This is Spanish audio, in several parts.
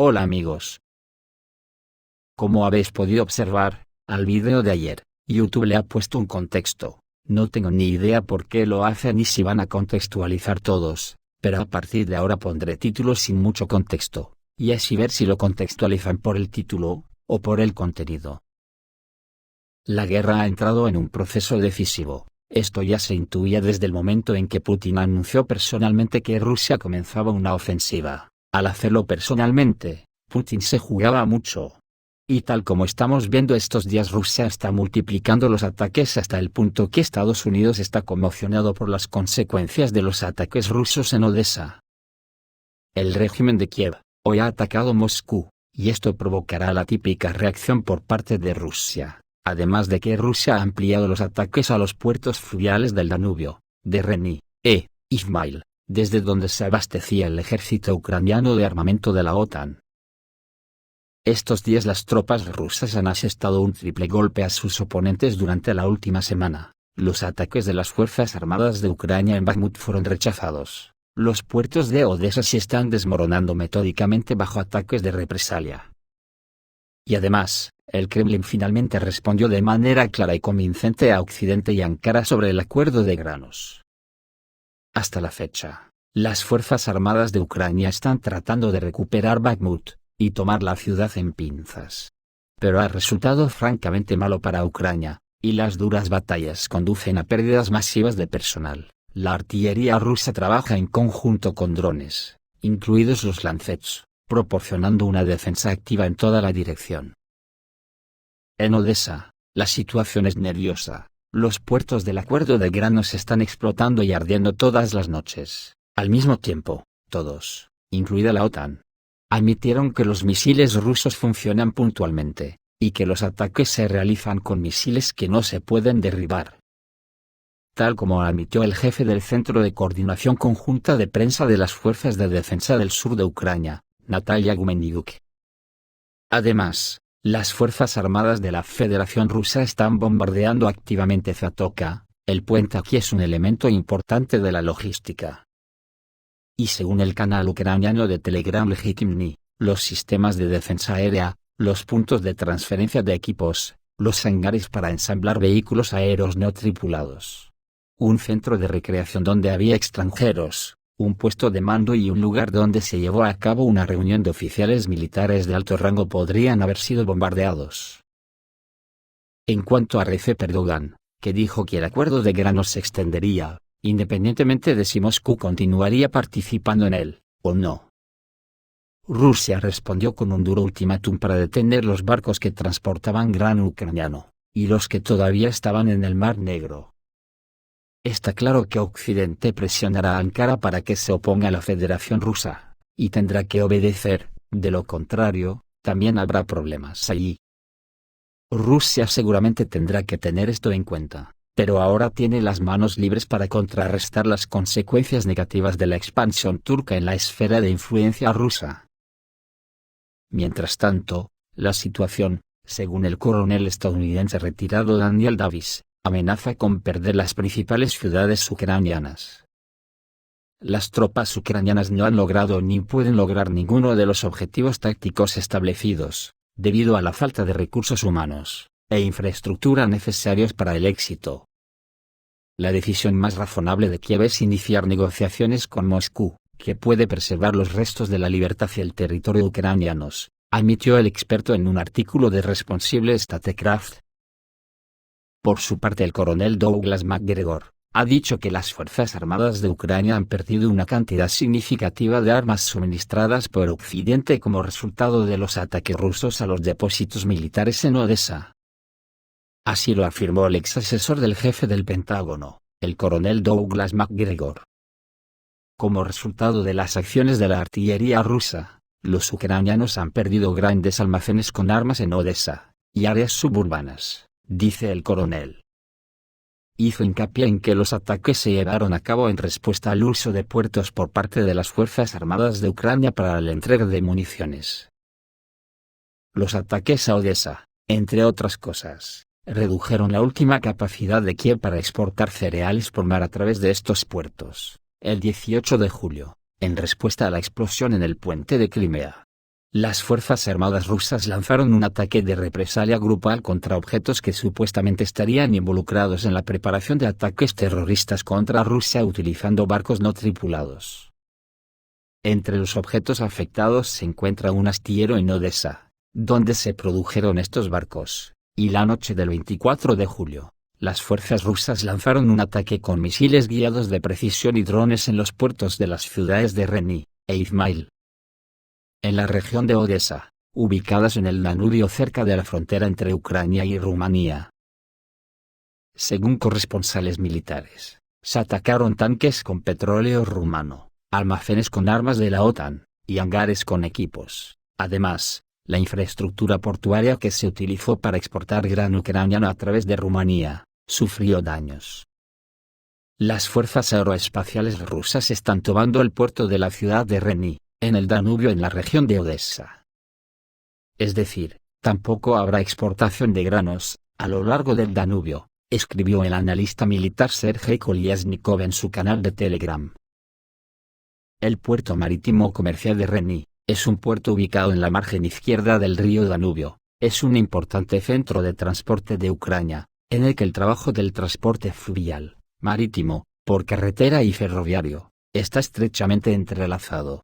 Hola amigos. Como habéis podido observar, al vídeo de ayer, YouTube le ha puesto un contexto. No tengo ni idea por qué lo hace ni si van a contextualizar todos, pero a partir de ahora pondré títulos sin mucho contexto, y así ver si lo contextualizan por el título, o por el contenido. La guerra ha entrado en un proceso decisivo. Esto ya se intuía desde el momento en que Putin anunció personalmente que Rusia comenzaba una ofensiva. Al hacerlo personalmente, Putin se jugaba mucho. Y tal como estamos viendo estos días, Rusia está multiplicando los ataques hasta el punto que Estados Unidos está conmocionado por las consecuencias de los ataques rusos en Odessa. El régimen de Kiev hoy ha atacado Moscú, y esto provocará la típica reacción por parte de Rusia. Además de que Rusia ha ampliado los ataques a los puertos fluviales del Danubio, de Reni e Izmail, desde donde se abastecía el ejército ucraniano de armamento de la OTAN. Estos días las tropas rusas han asestado un triple golpe a sus oponentes durante la última semana. Los ataques de las Fuerzas Armadas de Ucrania en Bakhmut fueron rechazados. Los puertos de Odessa se están desmoronando metódicamente bajo ataques de represalia. Y además, el Kremlin finalmente respondió de manera clara y convincente a Occidente y Ankara sobre el acuerdo de granos. Hasta la fecha, las Fuerzas Armadas de Ucrania están tratando de recuperar Bakhmut y tomar la ciudad en pinzas. Pero ha resultado francamente malo para Ucrania, y las duras batallas conducen a pérdidas masivas de personal. La artillería rusa trabaja en conjunto con drones, incluidos los Lancets, proporcionando una defensa activa en toda la dirección. En Odessa, la situación es nerviosa. Los puertos del acuerdo de granos están explotando y ardiendo todas las noches. Al mismo tiempo, todos, incluida la OTAN, admitieron que los misiles rusos funcionan puntualmente, y que los ataques se realizan con misiles que no se pueden derribar. Tal como admitió el jefe del Centro de Coordinación Conjunta de Prensa de las Fuerzas de Defensa del Sur de Ucrania, Natalia Gumeniuk. Además, las Fuerzas Armadas de la Federación Rusa están bombardeando activamente Zatoka. El puente aquí es un elemento importante de la logística. Y según el canal ucraniano de Telegram Legitimny, los sistemas de defensa aérea, los puntos de transferencia de equipos, los hangares para ensamblar vehículos aéreos no tripulados, un centro de recreación donde había extranjeros, un puesto de mando y un lugar donde se llevó a cabo una reunión de oficiales militares de alto rango podrían haber sido bombardeados. En cuanto a Recep Erdogan, que dijo que el acuerdo de granos se extendería, independientemente de si Moscú continuaría participando en él, o no. Rusia respondió con un duro ultimátum para detener los barcos que transportaban grano ucraniano, y los que todavía estaban en el Mar Negro. Está claro que Occidente presionará a Ankara para que se oponga a la Federación Rusa, y tendrá que obedecer, de lo contrario, también habrá problemas allí. Rusia seguramente tendrá que tener esto en cuenta, pero ahora tiene las manos libres para contrarrestar las consecuencias negativas de la expansión turca en la esfera de influencia rusa. Mientras tanto, la situación, según el coronel estadounidense retirado Daniel Davis, amenaza con perder las principales ciudades ucranianas. Las tropas ucranianas no han logrado ni pueden lograr ninguno de los objetivos tácticos establecidos, debido a la falta de recursos humanos e infraestructura necesarios para el éxito. La decisión más razonable de Kiev es iniciar negociaciones con Moscú, que puede preservar los restos de la libertad y el territorio ucranianos, admitió el experto en un artículo de Responsible Statecraft. Por su parte, el coronel Douglas MacGregor ha dicho que las Fuerzas Armadas de Ucrania han perdido una cantidad significativa de armas suministradas por Occidente como resultado de los ataques rusos a los depósitos militares en Odessa. Así lo afirmó el ex asesor del jefe del Pentágono, el coronel Douglas MacGregor. Como resultado de las acciones de la artillería rusa, los ucranianos han perdido grandes almacenes con armas en Odessa y áreas suburbanas, dice el coronel. Hizo hincapié en que los ataques se llevaron a cabo en respuesta al uso de puertos por parte de las Fuerzas Armadas de Ucrania para la entrega de municiones. Los ataques a Odessa, entre otras cosas, redujeron la última capacidad de Kiev para exportar cereales por mar a través de estos puertos, el 18 de julio, en respuesta a la explosión en el puente de Crimea. Las Fuerzas Armadas rusas lanzaron un ataque de represalia grupal contra objetos que supuestamente estarían involucrados en la preparación de ataques terroristas contra Rusia utilizando barcos no tripulados. Entre los objetos afectados se encuentra un astillero en Odessa, donde se produjeron estos barcos, y la noche del 24 de julio, las fuerzas rusas lanzaron un ataque con misiles guiados de precisión y drones en los puertos de las ciudades de Reni e Izmail, en la región de Odessa, ubicadas en el Danubio cerca de la frontera entre Ucrania y Rumanía. Según corresponsales militares, se atacaron tanques con petróleo rumano, almacenes con armas de la OTAN, y hangares con equipos. Además, la infraestructura portuaria que se utilizó para exportar grano ucraniano a través de Rumanía, sufrió daños. Las fuerzas aeroespaciales rusas están tomando el puerto de la ciudad de Reni, en el Danubio en la región de Odessa. Es decir, tampoco habrá exportación de granos a lo largo del Danubio, escribió el analista militar Sergei Kolyaznikov en su canal de Telegram. El puerto marítimo comercial de Reni es un puerto ubicado en la margen izquierda del río Danubio. Es un importante centro de transporte de Ucrania, en el que el trabajo del transporte fluvial, marítimo, por carretera y ferroviario, está estrechamente entrelazado.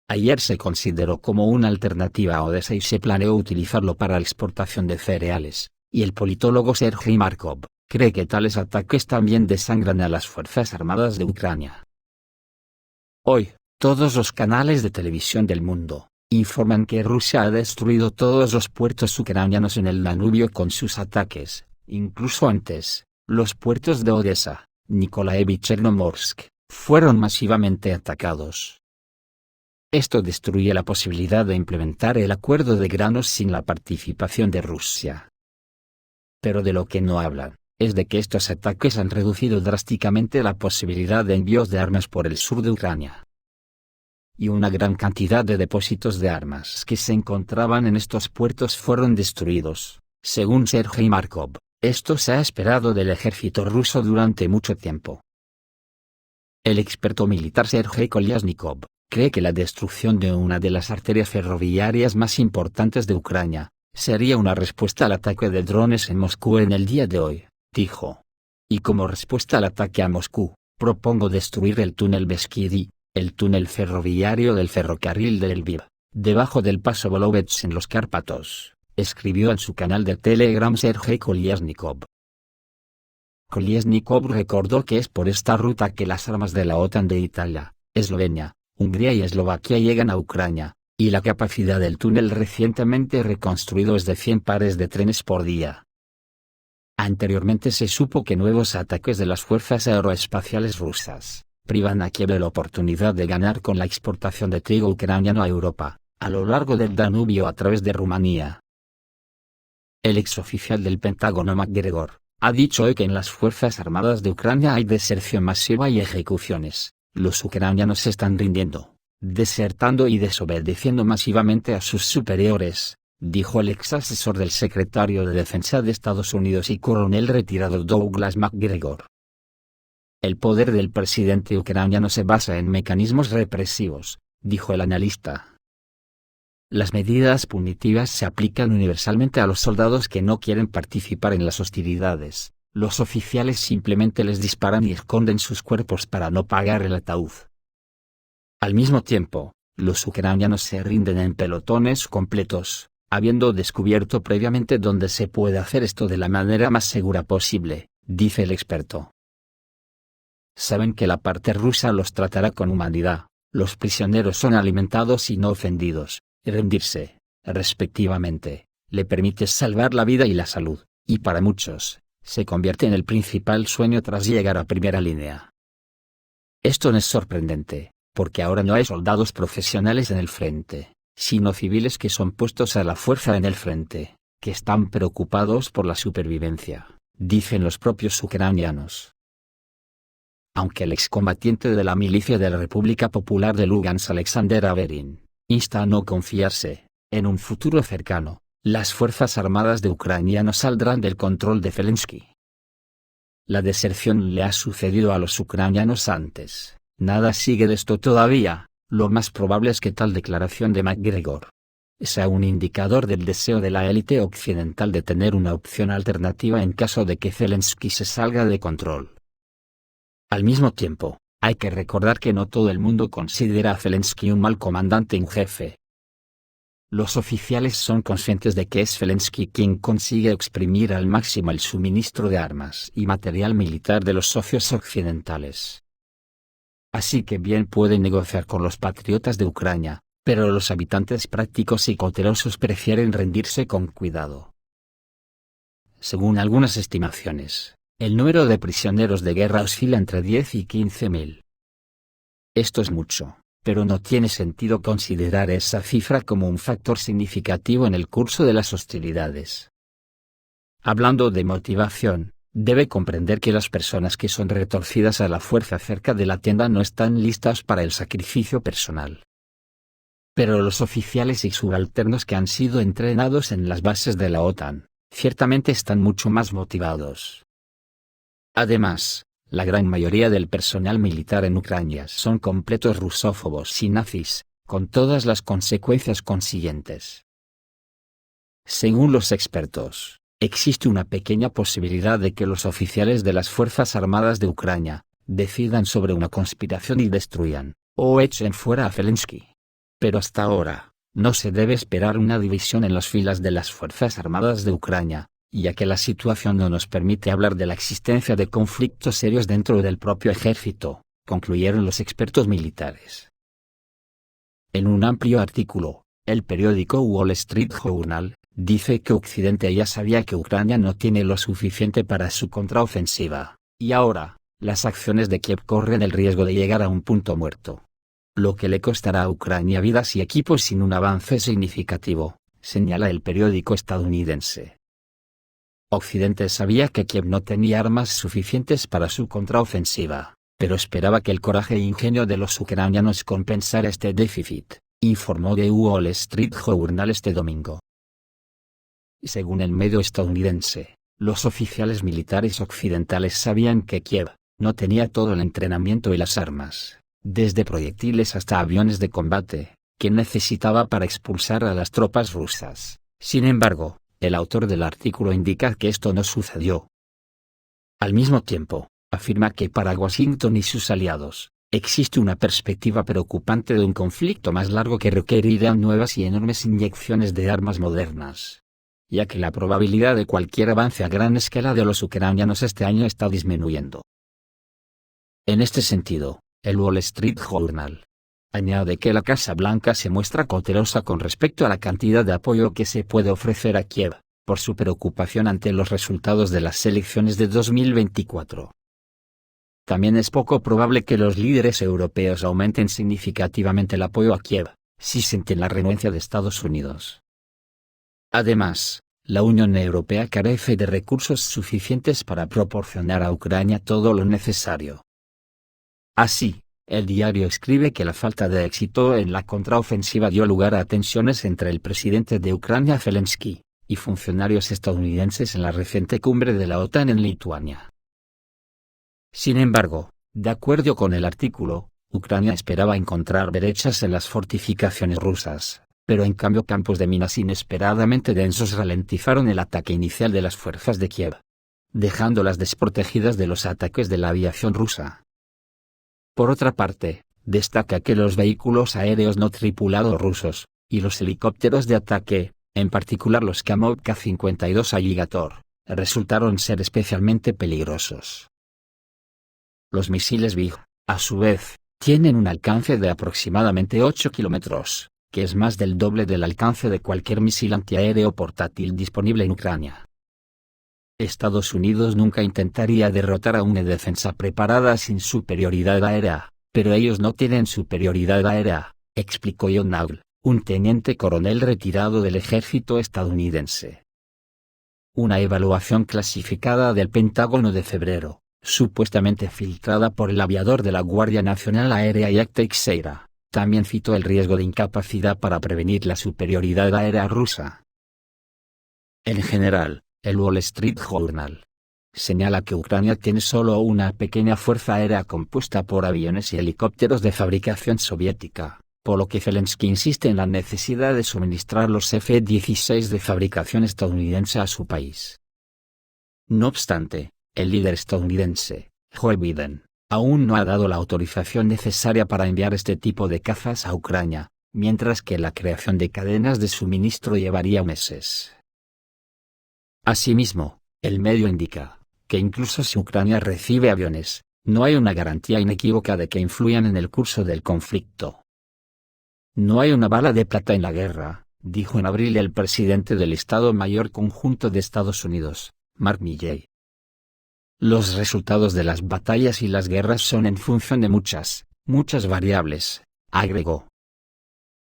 Ayer se consideró como una alternativa a Odessa y se planeó utilizarlo para la exportación de cereales, y el politólogo Sergei Markov cree que tales ataques también desangran a las Fuerzas Armadas de Ucrania. Hoy, todos los canales de televisión del mundo informan que Rusia ha destruido todos los puertos ucranianos en el Danubio con sus ataques, incluso antes, los puertos de Odessa, Nikolaev y Chernomorsk, fueron masivamente atacados. Esto destruye la posibilidad de implementar el acuerdo de granos sin la participación de Rusia. Pero de lo que no hablan, es de que estos ataques han reducido drásticamente la posibilidad de envíos de armas por el sur de Ucrania. Y una gran cantidad de depósitos de armas que se encontraban en estos puertos fueron destruidos, según Sergei Markov. Esto se ha esperado del ejército ruso durante mucho tiempo. El experto militar Sergei Kolyaznikov cree que la destrucción de una de las arterias ferroviarias más importantes de Ucrania sería una respuesta al ataque de drones en Moscú en el día de hoy, dijo. Y como respuesta al ataque a Moscú, propongo destruir el túnel Beskidi, el túnel ferroviario del ferrocarril de Lviv, debajo del paso Volovets en los Cárpatos, escribió en su canal de Telegram Sergei Kolyaznikov. Kolyaznikov recordó que es por esta ruta que las armas de la OTAN de Italia, Eslovenia, Hungría y Eslovaquia llegan a Ucrania, y la capacidad del túnel recientemente reconstruido es de 100 pares de trenes por día. Anteriormente se supo que nuevos ataques de las fuerzas aeroespaciales rusas privan a Kiev de la oportunidad de ganar con la exportación de trigo ucraniano a Europa, a lo largo del Danubio a través de Rumanía. El exoficial del Pentágono McGregor ha dicho hoy que en las Fuerzas Armadas de Ucrania hay deserción masiva y ejecuciones. Los ucranianos se están rindiendo, desertando y desobedeciendo masivamente a sus superiores, dijo el ex asesor del secretario de Defensa de Estados Unidos y coronel retirado Douglas McGregor. El poder del presidente ucraniano se basa en mecanismos represivos, dijo el analista. Las medidas punitivas se aplican universalmente a los soldados que no quieren participar en las hostilidades. Los oficiales simplemente les disparan y esconden sus cuerpos para no pagar el ataúd. Al mismo tiempo, los ucranianos se rinden en pelotones completos, habiendo descubierto previamente dónde se puede hacer esto de la manera más segura posible, dice el experto. Saben que la parte rusa los tratará con humanidad, los prisioneros son alimentados y no ofendidos, y rendirse, respectivamente, le permite salvar la vida y la salud, y para muchos, se convierte en el principal sueño tras llegar a primera línea. Esto no es sorprendente, porque ahora no hay soldados profesionales en el frente, sino civiles que son puestos a la fuerza en el frente, que están preocupados por la supervivencia, dicen los propios ucranianos. Aunque el excombatiente de la milicia de la República Popular de Lugansk Alexander Averin insta a no confiarse, en un futuro cercano, las Fuerzas Armadas de Ucrania no saldrán del control de Zelensky. La deserción le ha sucedido a los ucranianos antes, nada sigue de esto todavía, lo más probable es que tal declaración de McGregor sea un indicador del deseo de la élite occidental de tener una opción alternativa en caso de que Zelensky se salga de control. Al mismo tiempo, hay que recordar que no todo el mundo considera a Zelensky un mal comandante en jefe. Los oficiales son conscientes de que es Zelensky quien consigue exprimir al máximo el suministro de armas y material militar de los socios occidentales. Así que bien puede negociar con los patriotas de Ucrania, pero los habitantes prácticos y cautelosos prefieren rendirse con cuidado. Según algunas estimaciones, el número de prisioneros de guerra oscila entre 10 y 15.000. Esto es mucho, pero no tiene sentido considerar esa cifra como un factor significativo en el curso de las hostilidades. Hablando de motivación, debe comprender que las personas que son retorcidas a la fuerza cerca de la tienda no están listas para el sacrificio personal. Pero los oficiales y subalternos que han sido entrenados en las bases de la OTAN, ciertamente están mucho más motivados. Además, la gran mayoría del personal militar en Ucrania son completos rusófobos y nazis, con todas las consecuencias consiguientes. Según los expertos, existe una pequeña posibilidad de que los oficiales de las Fuerzas Armadas de Ucrania decidan sobre una conspiración y destruyan, o echen fuera a Zelensky. Pero hasta ahora, no se debe esperar una división en las filas de las Fuerzas Armadas de Ucrania, ya que la situación no nos permite hablar de la existencia de conflictos serios dentro del propio ejército, concluyeron los expertos militares. En un amplio artículo, el periódico Wall Street Journal dice que Occidente ya sabía que Ucrania no tiene lo suficiente para su contraofensiva, y ahora, las acciones de Kiev corren el riesgo de llegar a un punto muerto. Lo que le costará a Ucrania vidas y equipos sin un avance significativo, señala el periódico estadounidense. Occidente sabía que Kiev no tenía armas suficientes para su contraofensiva, pero esperaba que el coraje e ingenio de los ucranianos compensara este déficit, informó The Wall Street Journal este domingo. Según el medio estadounidense, los oficiales militares occidentales sabían que Kiev no tenía todo el entrenamiento y las armas, desde proyectiles hasta aviones de combate, que necesitaba para expulsar a las tropas rusas. Sin embargo, el autor del artículo indica que esto no sucedió. Al mismo tiempo, afirma que para Washington y sus aliados, existe una perspectiva preocupante de un conflicto más largo que requerirá nuevas y enormes inyecciones de armas modernas, ya que la probabilidad de cualquier avance a gran escala de los ucranianos este año está disminuyendo. En este sentido, el Wall Street Journal añade que la Casa Blanca se muestra cautelosa con respecto a la cantidad de apoyo que se puede ofrecer a Kiev, por su preocupación ante los resultados de las elecciones de 2024. También es poco probable que los líderes europeos aumenten significativamente el apoyo a Kiev, si sienten la renuencia de Estados Unidos. Además, la Unión Europea carece de recursos suficientes para proporcionar a Ucrania todo lo necesario. Así, el diario escribe que la falta de éxito en la contraofensiva dio lugar a tensiones entre el presidente de Ucrania Zelensky y funcionarios estadounidenses en la reciente cumbre de la OTAN en Lituania. Sin embargo, de acuerdo con el artículo, Ucrania esperaba encontrar brechas en las fortificaciones rusas, pero en cambio campos de minas inesperadamente densos ralentizaron el ataque inicial de las fuerzas de Kiev, dejándolas desprotegidas de los ataques de la aviación rusa. Por otra parte, destaca que los vehículos aéreos no tripulados rusos, y los helicópteros de ataque, en particular los Kamov K-52 Alligator, resultaron ser especialmente peligrosos. Los misiles Big, a su vez, tienen un alcance de aproximadamente 8 kilómetros, que es más del doble del alcance de cualquier misil antiaéreo portátil disponible en Ucrania. Estados Unidos nunca intentaría derrotar a una defensa preparada sin superioridad aérea, pero ellos no tienen superioridad aérea, explicó John Nagle, un teniente coronel retirado del ejército estadounidense. Una evaluación clasificada del Pentágono de febrero, supuestamente filtrada por el aviador de la Guardia Nacional Aérea Jack Teixeira, también citó el riesgo de incapacidad para prevenir la superioridad aérea rusa. En general, el Wall Street Journal señala que Ucrania tiene solo una pequeña fuerza aérea compuesta por aviones y helicópteros de fabricación soviética, por lo que Zelensky insiste en la necesidad de suministrar los F-16 de fabricación estadounidense a su país. No obstante, el líder estadounidense, Joe Biden, aún no ha dado la autorización necesaria para enviar este tipo de cazas a Ucrania, mientras que la creación de cadenas de suministro llevaría meses. Asimismo, el medio indica que incluso si Ucrania recibe aviones, no hay una garantía inequívoca de que influyan en el curso del conflicto. No hay una bala de plata en la guerra, dijo en abril el presidente del Estado Mayor Conjunto de Estados Unidos, Mark Milley. Los resultados de las batallas y las guerras son en función de muchas variables, agregó.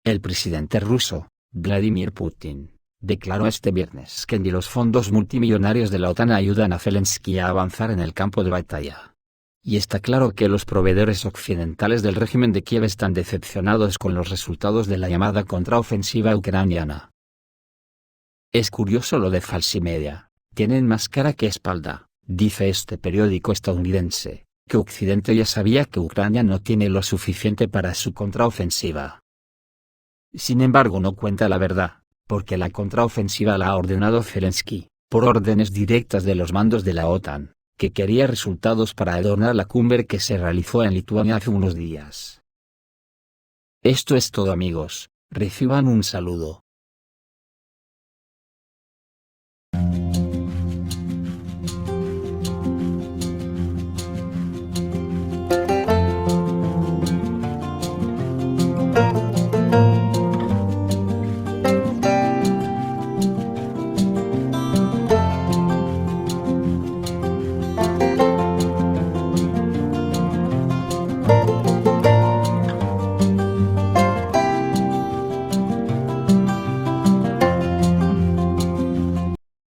El presidente ruso, Vladimir Putin, declaró este viernes que ni los fondos multimillonarios de la OTAN ayudan a Zelensky a avanzar en el campo de batalla. Y está claro que los proveedores occidentales del régimen de Kiev están decepcionados con los resultados de la llamada contraofensiva ucraniana. Es curioso lo de Falsimedia, tienen más cara que espalda, dice este periódico estadounidense, que Occidente ya sabía que Ucrania no tiene lo suficiente para su contraofensiva. Sin embargo, no cuenta la verdad, porque la contraofensiva la ha ordenado Zelensky, por órdenes directas de los mandos de la OTAN, que quería resultados para adornar la cumbre que se realizó en Lituania hace unos días. Esto es todo, amigos, reciban un saludo.